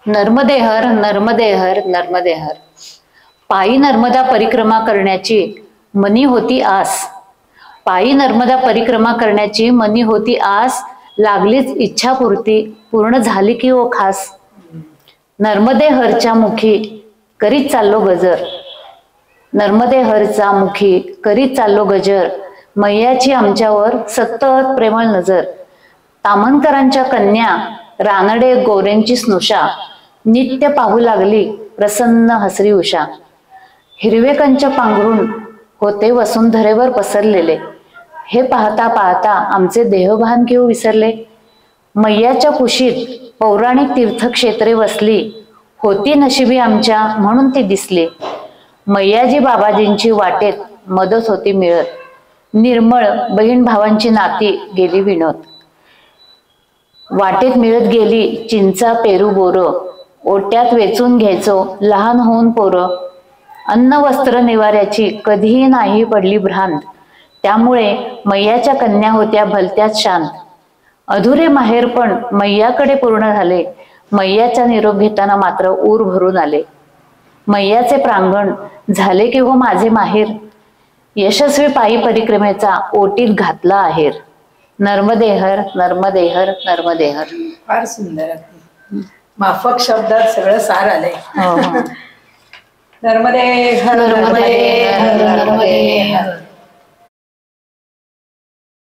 नर्मदे हर, नर्मदे हर, नर्मदे हर. पायी नर्मदा परिक्रमा करण्याची मनी होती आस. पायी नर्मदा परिक्रमा करण्याची मनी होती आस. लागलीच इच्छापूर्ती पूर्ण झाली की ओ खास. नर्मदे हरच्या मुखी करीत चाललो गजर. नर्मदे हरचा मुखी करीत चाललो गजर. मैयाची आमच्यावर सतत प्रेमळ नजर. तामणकरांच्या कन्या रानडे गोऱ्यांची स्नुषा. नित्य पाहू लागली प्रसन्न हसरी उषा. हिरवे कंच पांघरून होते वसुंधरेवर पसरलेले. हे पाहता पाहता आमचे देहभान घेऊ विसरले. मैयाच्या कुशीत पौराणिक तीर्थक्षेत्रे वसली. होती नशिबी आमच्या म्हणून ती दिसली. मैयाजी बाबाजींची वाटेत मदत होती मिळत. निर्मळ बहीण भावांची नाती गेली विणत. वाटेत मिळत गेली चिंचा पेरू बोर. ओट्यात वेचून घ्यायचो लहान होऊन पोर. अन्न वस्त्र निवाऱ्याची कधीही नाही पडली भ्रांत. त्यामुळे मैयाच्या कन्या होत्या भलत्याच शांत. अधुरे माहेर पण मैयाकडे पूर्ण झाले. मैयाचा निरोप घेताना मात्र ऊर भरून आले. मैयाचे प्रांगण झाले की हो माझे माहेर. यशस्वी पायी परिक्रमेचा ओटीत घातला आहेर. नर्मदे हर, नर्मदे हर, नर्मदे हर. फार सुंदर. माफक शब्दात सगळं सार आलंय. हो. नर्मदे हर, नर्मदे हर, नर्मदे हर.